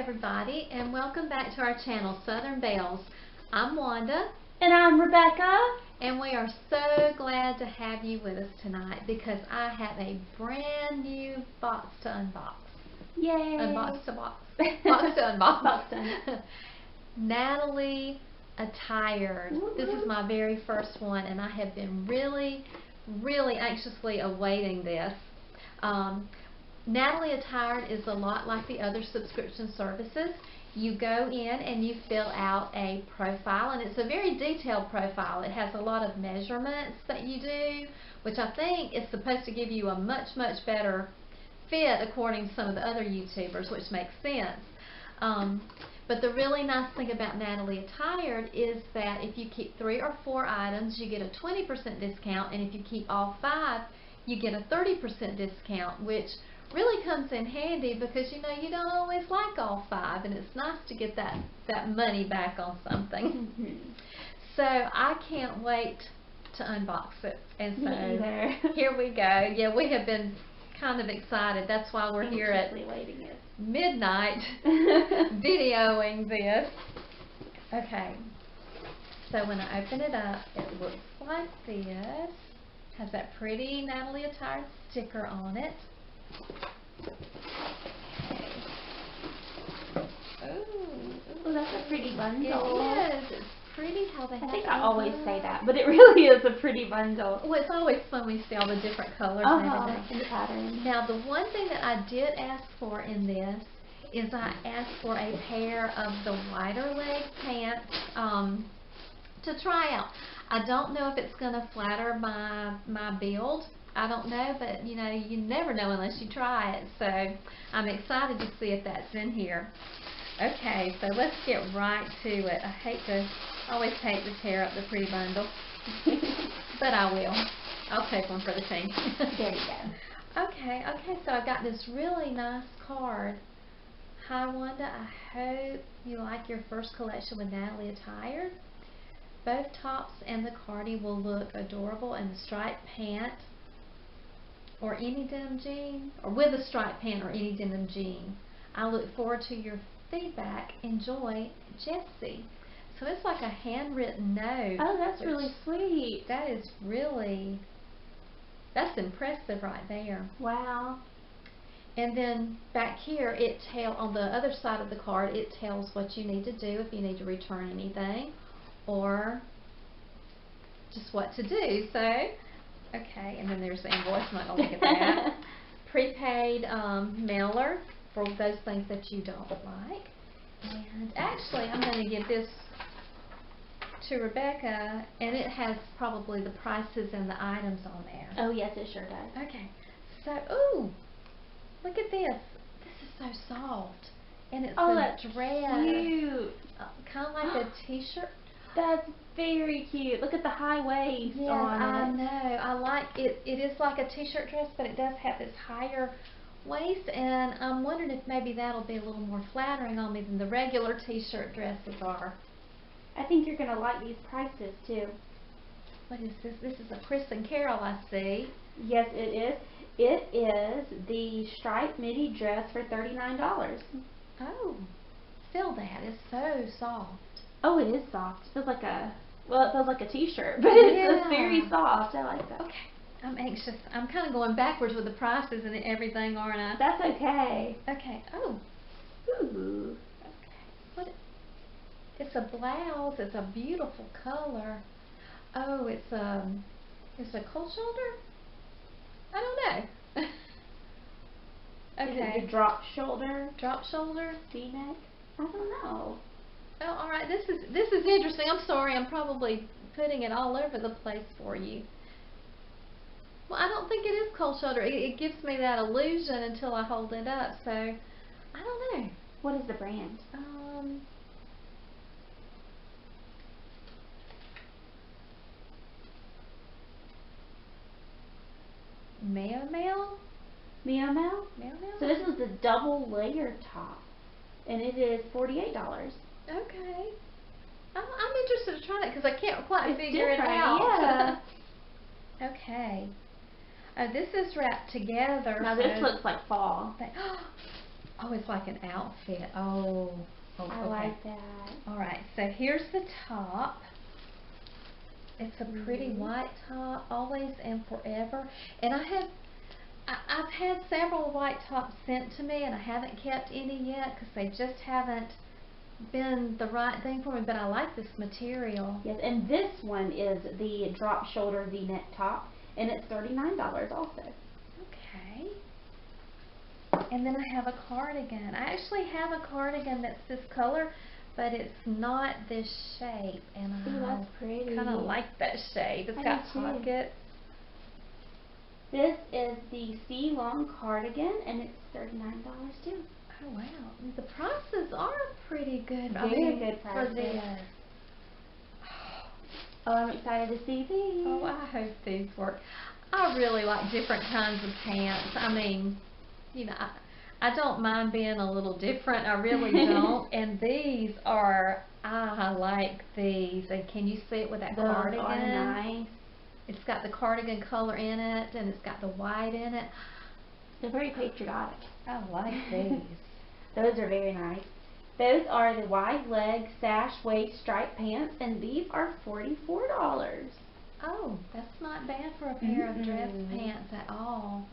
everybody, and welcome back to our channel, Southern Belles. I'm Wanda. And I'm Rebecca. And we are so glad to have you with us tonight because I have a brand new box to unbox. Yay! Unbox to box. Box to unbox. Box to unbox. Natalie Attired. This is my very first one, and I have been really anxiously awaiting this. Natalie Attired is a lot like the other subscription services. You go in and you fill out a profile, and it's a very detailed profile. It has a lot of measurements that you do, which I think is supposed to give you a much better fit according to some of the other YouTubers, which makes sense. But the really nice thing about Natalie Attired is that if you keep 3 or 4 items, you get a 20% discount, and if you keep all 5, you get a 30% discount, which really comes in handy because you know you don't always like all 5, and it's nice to get that money back on something. So I can't wait to unbox it, and so here we go. Yeah, we have been kind of excited. That's why we're here at midnight videoing this. Okay, so when I open it up, it looks like this. Has that pretty Natalie Attired sticker on it. Okay. Oh, that's a pretty bundle. It is. It's pretty how they have it. I think I always say that, but it really is a pretty bundle. Well, it's always fun when we see all the different colors and everything. And patterns. Now, the one thing that I did ask for in this is I asked for a pair of the wider leg pants to try out. I don't know if it's going to flatter my build. I don't know, but you know, you never know unless you try it. So I'm excited to see if that's in here. Okay, so let's get right to it. I always hate to tear up the pretty bundle, but I will. I'll take one for the team. There you go. Okay, so I got this really nice card. Hi Wanda, I hope you like your first collection with Natalie Attired. Both tops and the cardi will look adorable in the striped pant or any denim jean, or with a striped pant or any denim jean. I look forward to your feedback. Enjoy, Jessie. So it's like a handwritten note. Oh, that's really sweet. That is that's impressive right there. Wow. And then back here, on the other side of the card, it tells what you need to do if you need to return anything, or just what to do. So, okay, and then there's the invoice. I'm not going to look at that. Prepaid mailer for those things that you don't like. And actually, I'm going to give this to Rebecca, and it has probably the prices and the items on there. Oh, yes, it sure does. Okay. So, ooh, look at this. This is so soft. And it's a that's dress. Cute. Kind of like a t-shirt. That's very cute. Look at the high waist on it. I know. I like it. It is like a t-shirt dress, but it does have this higher waist, and I'm wondering if maybe that'll be a little more flattering on me than the regular t-shirt dresses are. I think you're going to like these prices, too. What is this? This is a Chris and Carol, I see. Yes, it is. It is the striped midi dress for $39. Oh, feel that. It's so soft. Oh, it is soft. It feels like a t-shirt, but it's very soft. I like that. Okay. I'm anxious. I'm kind of going backwards with the prices and everything, aren't I? That's okay. Okay. Oh. Ooh. Okay. What? It's a blouse. It's a beautiful color. Oh, it's a cold shoulder? I don't know. Okay. Is it the drop shoulder? Drop shoulder? V-neck? I don't know. Oh, all right. This is interesting. I'm sorry. I'm probably putting it all over the place for you. Well, I don't think it is cold shoulder. It gives me that illusion until I hold it up. So, I don't know. What is the brand? Meomel? Meomel? Meomel? So this is the double layer top, and it is $48. Okay. I'm interested in trying it because I can't quite figure it out. Yeah. Okay. Oh, this is wrapped together. Now this looks like fall. Oh, it's like an outfit. Oh, I okay. like that. All right, so here's the top. It's a pretty white top, always and forever. And I've had several white tops sent to me, and I haven't kept any yet because they just haven't been the right thing for me. But I like this material. Yes, and this one is the drop shoulder V-neck top, and it's $39 also. Okay. And then I have a cardigan. I actually have a cardigan that's this color, but it's not this shape, and That's pretty. I kind of like that shape. It's I got do too. pockets. This is the Long Cardigan, and it's $39 too. Oh wow, the prices are pretty good. Very good for prices. this. Oh, I'm excited to see these. Oh, I hope these work. I really like different kinds of pants. I mean, you know, I don't mind being a little different. I really don't. And these are, I like these. And can you see it with that cardigan? Those are nice. It's got the cardigan color in it, and it's got the white in it. They're very patriotic. I like these. Those are very nice. Those are the wide leg sash waist striped pants, and these are $44. Oh, that's not bad for a pair of dress pants at all.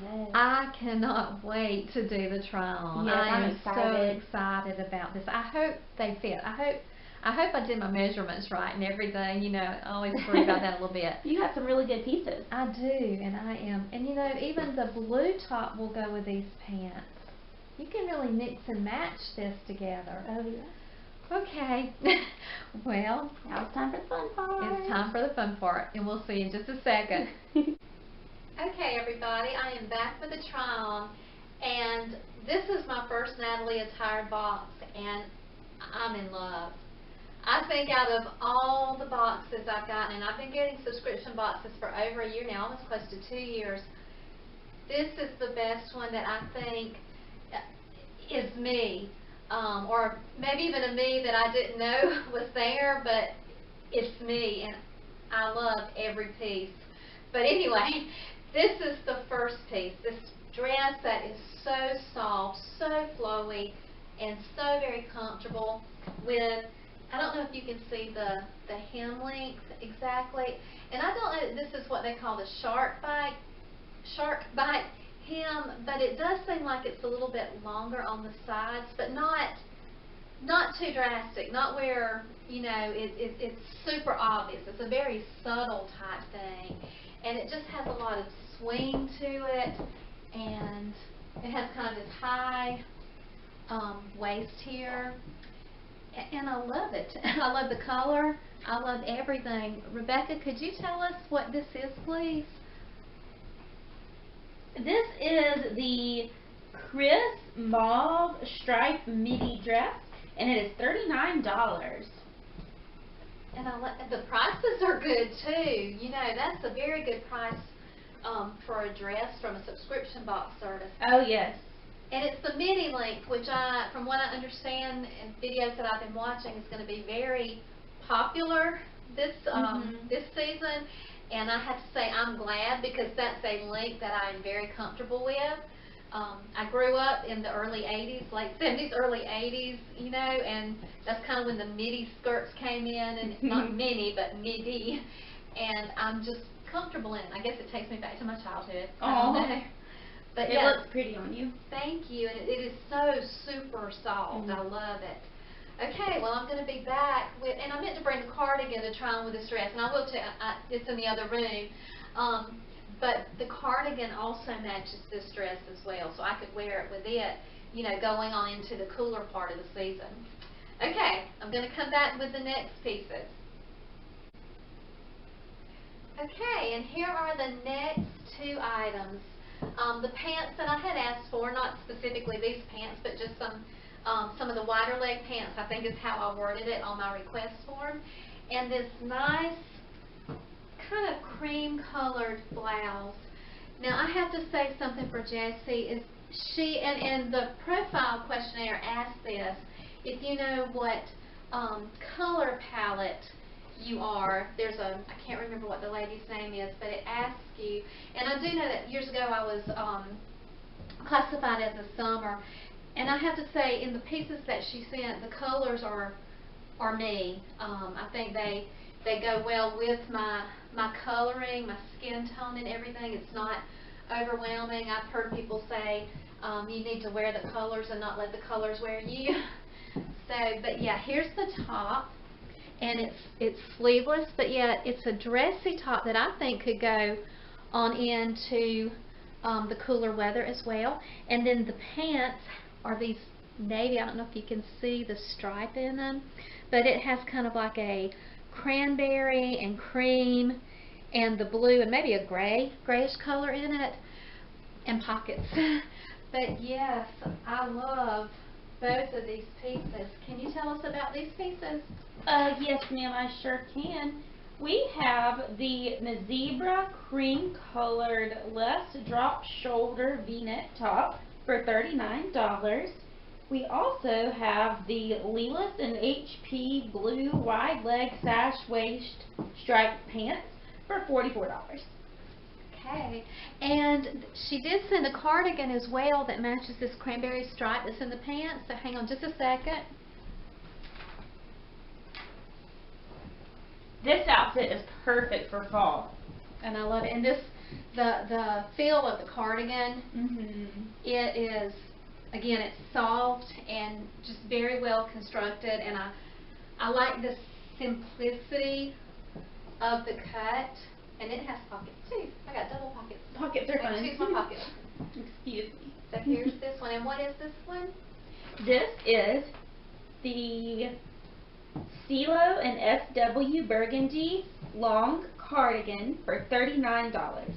Yes. I cannot wait to do the try on. Yes, I I'm am excited. so excited about this. I hope they fit. I hope I did my measurements right and everything. You know, I always worry about that a little bit. You have some really good pieces. I do, and I am. And you know, even the blue top will go with these pants. You can really mix and match this together. Oh, yeah. Okay. Well, Now it's time for the fun part. it's time for the fun part, and we'll see you in just a second. Okay, everybody, I am back for the try-on, and this is my first Natalie Attired box, and I'm in love. I think out of all the boxes I've gotten, and I've been getting subscription boxes for over a year now, almost close to 2 years, this is the best one that I think is me, or maybe even a me that I didn't know was there, but it's me, and I love every piece. But anyway, this is the first piece, this dress that is so soft, so flowy, and so very comfortable with, I don't know if you can see the hem length exactly, and I don't know if this is what they call the shark bite hem, but it does seem like it's a little bit longer on the sides, but not too drastic, not where, you know, it's super obvious. It's a very subtle type thing, and it just has a lot of swing to it, and it has kind of this high waist here, and I love it. I love the color. I love everything. Rebecca, could you tell us what this is, please? This is the crisp mauve striped midi dress, and it is $39. And the prices are good too. You know, that's a very good price for a dress from a subscription box service. Oh, yes. And it's the midi length, which from what I understand in videos that I've been watching, is going to be very popular this season. And I have to say I'm glad, because that's a length that I'm very comfortable with. I grew up in the early 80s, late 70s, early 80s, you know, and that's kind of when the midi skirts came in, and not mini, but midi, and I'm just comfortable in it. I guess it takes me back to my childhood. Oh, but it looks pretty on you. Thank you, and it is so super soft. I love it. Okay, well, I'm going to be back with, and I meant to bring the cardigan to try on with this dress, and I will tell you, it's in the other room. But the cardigan also matches this dress as well, so I could wear it with it, you know, going on into the cooler part of the season. Okay, I'm going to come back with the next pieces. Okay, and here are the next two items. The pants that I had asked for, not specifically these pants, but just some of the wider leg pants, I think is how I worded it on my request form. And this nice kind of cream colored blouse. Now I have to say something for Jessie, is she, and the profile questionnaire asked this, if you know what color palette you are. There's I can't remember what the lady's name is, but it asks you, and I do know that years ago I was classified as a summer, And I have to say, in the pieces that she sent, the colors are me. I think they go well with my coloring, my skin tone and everything. It's not overwhelming. I've heard people say you need to wear the colors and not let the colors wear you. But yeah, here's the top, and it's sleeveless, but yeah, it's a dressy top that I think could go on into the cooler weather as well. And then the pants are these navy. I don't know if you can see the stripe in them, but it has kind of like a cranberry and cream and the blue and maybe a grayish color in it, and pockets. But yes, I love both of these pieces. Can you tell us about these pieces? Yes, ma'am, I sure can. We have the zebra cream colored less drop shoulder v-neck top for $39. We also have the Lelis and HP blue wide leg sash waist striped pants for $44. Okay, and she did send a cardigan as well that matches this cranberry stripe that's in the pants, so hang on just a second. This outfit is perfect for fall. And I love it. And this, the feel of the cardigan, it is, again, it's soft and just very well constructed, and I like the simplicity of the cut. And it has pockets too. I got double pockets. Pockets are fun. Choose my pockets. Excuse me. So here's this one. And what is this one? This is the Cielo and SW Burgundy long cardigan for $39. $39.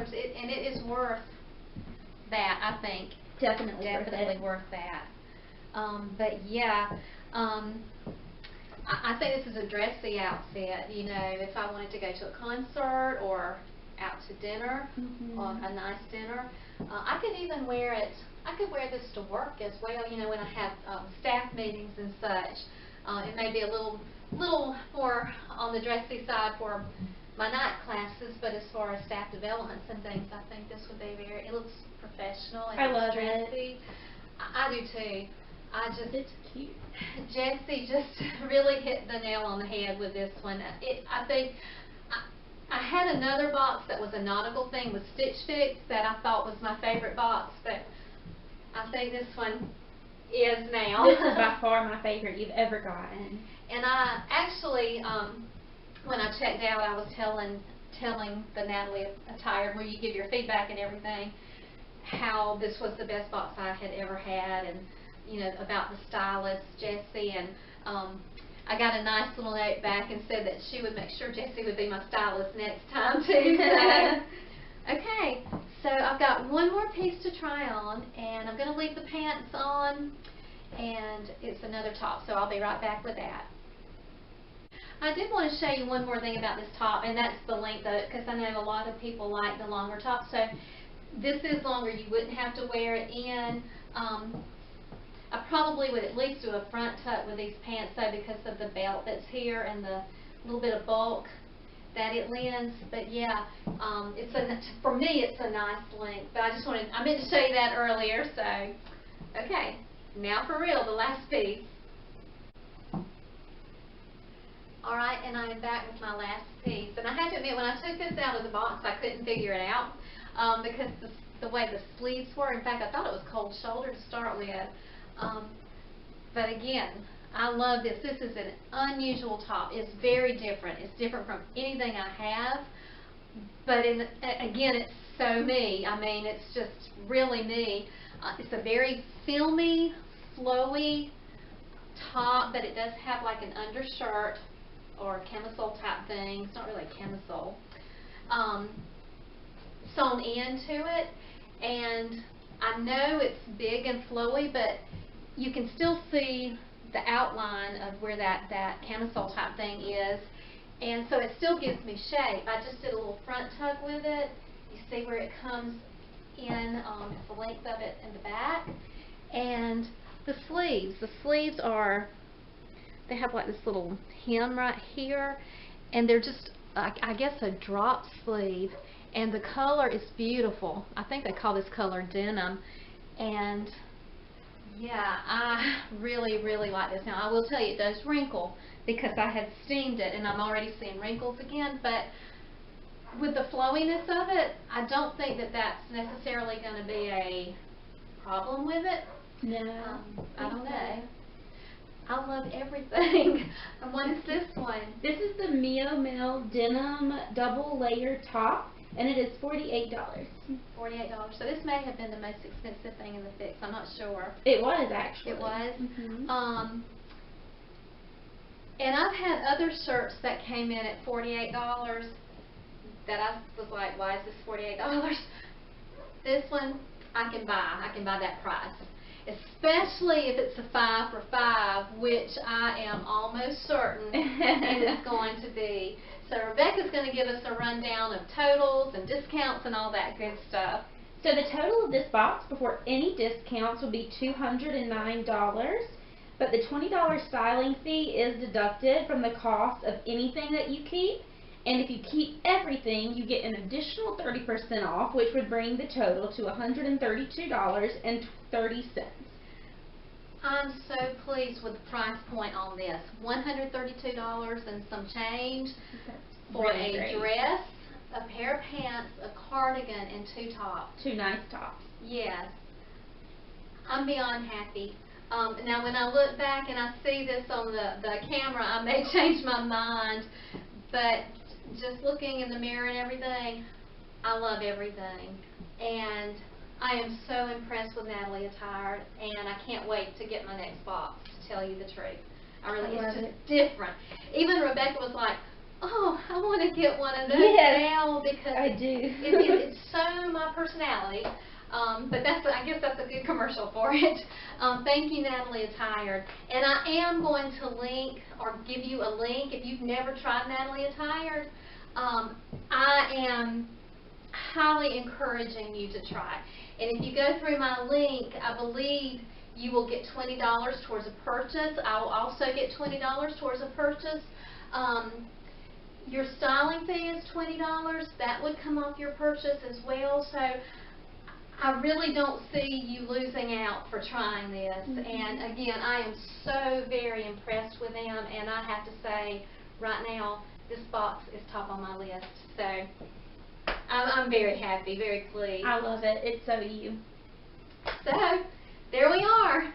And it is worth that, I think. Definitely worth that. But yeah. I think this is a dressy outfit, you know, if I wanted to go to a concert or out to dinner, or a nice dinner. I could even wear it, I could wear this to work as well, you know, when I have staff meetings and such. It may be a little more on the dressy side for my night classes, but as far as staff developments and things, I think this would be it looks professional and I love dressy. it. I do too. It's cute. Jessie just really hit the nail on the head with this one. I think I had another box that was a nautical thing with Stitch Fix that I thought was my favorite box, but I think this one is now. This is by far my favorite you've ever gotten. And I actually, when I checked out, I was telling the Natalie Attired, where you give your feedback and everything, how this was the best box I had ever had, and you know, about the stylist, Jessie, and I got a nice little note back and said that she would make sure Jessie would be my stylist next time too. So, okay, so I've got one more piece to try on, and I'm going to leave the pants on, and it's another top, so I'll be right back with that. I did want to show you one more thing about this top, and that's the length of it, because I know a lot of people like the longer top. So this is longer. You wouldn't have to wear it in. I probably would at least do a front tuck with these pants though, because of the belt that's here and the little bit of bulk that it lends. But yeah, for me it's a nice length. But I meant to show you that earlier. So okay, now for real, the last piece. Alright, and I am back with my last piece. And I have to admit, when I took this out of the box, I couldn't figure it out because the way the sleeves were. In fact, I thought it was cold shoulder to start with. But again, I love this. This is an unusual top. It's very different. It's different from anything I have. But again, it's so me. I mean, it's just really me. It's a very filmy, flowy top, but it does have like an undershirt or a camisole type thing. It's not really a camisole. Sewn into it, and I know it's big and flowy, but you can still see the outline of where that camisole type thing is, and so it still gives me shape. I just did a little front tuck with it. You see where it comes in, the length of it in the back, and the sleeves are, they have like this little hem right here, and they're just I guess a drop sleeve, and the color is beautiful. I think they call this color denim, and Yeah, I really, really like this. Now, I will tell you, it does wrinkle because I had steamed it and I'm already seeing wrinkles again, but with the flowiness of it, I don't think that that's necessarily going to be a problem with it. No. I don't know. I love everything. And what is this one? This is the Meomel Denim Double Layer Top, and it is $48. $48. So this may have been the most expensive thing in the fix. I'm not sure. It was, actually. It was? Mm-hmm. And I've had other shirts that came in at $48 that I was like, why is this $48? This one, I can buy. I can buy that price. Especially if it's a 5 for $5, which I am almost certain it is going to be. So Rebecca's going to give us a rundown of totals and discounts and all that good stuff. So the total of this box before any discounts will be $209, but the $20 styling fee is deducted from the cost of anything that you keep. And if you keep everything, you get an additional 30% off, which would bring the total to $132.30. I'm so pleased with the price point on this. $132 and some change for Really a great. dress, a pair of pants, a cardigan, and 2 tops. 2 nice tops. Yes. I'm beyond happy. Now when I look back and I see this on the camera, I may change my mind, but just looking in the mirror and everything, I love everything. And I am so impressed with Natalie Attired, and I can't wait to get my next box, to tell you the truth. It's just different. Even Rebecca was like, oh, I want to get one of those now because I do. it's so my personality. But I guess that's a good commercial for it. Thank you, Natalie Attired. And I am going to link or give you a link if you've never tried Natalie Attired. I am highly encouraging you to try. And if you go through my link, I believe you will get $20 towards a purchase. I will also get $20 towards a purchase. Your styling fee is $20. That would come off your purchase as well. So I really don't see you losing out for trying this. And again, I am so very impressed with them, and I have to say right now this box is top on my list. So I'm very happy, very pleased. I love it. It's so you. So there we are.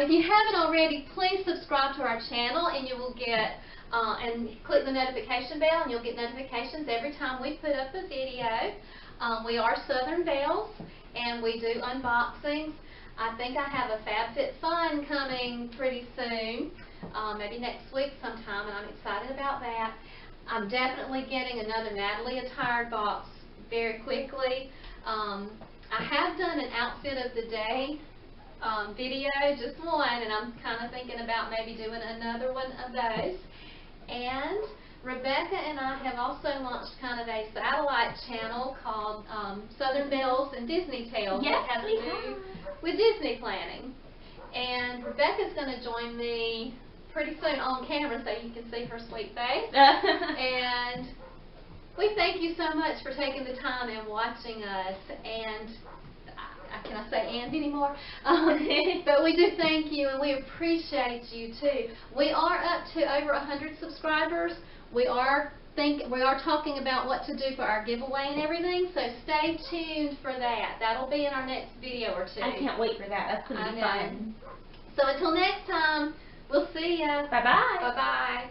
If you haven't already, please subscribe to our channel and you will get and click the notification bell and you'll get notifications every time we put up a video. We are Southern Belles, and we do unboxings. I think I have a FabFitFun coming pretty soon, maybe next week sometime, and I'm excited about that. I'm definitely getting another Natalie Attired box very quickly. I have done an outfit of the day video, just one, and I'm kind of thinking about maybe doing another one of those. And Rebecca and I have also launched kind of a satellite channel called Southern Belles and Disney Tales that has to do with Disney planning. And Rebecca's going to join me pretty soon on camera so you can see her sweet face. And we thank you so much for taking the time and watching us. And can I say and anymore? But we do thank you, and we appreciate you too. We are up to over 100 subscribers. We are talking about what to do for our giveaway and everything, so stay tuned for that. That'll be in our next video or two. I can't wait for that. That's going to be fun. So until next time, we'll see ya. Bye-bye. Bye-bye.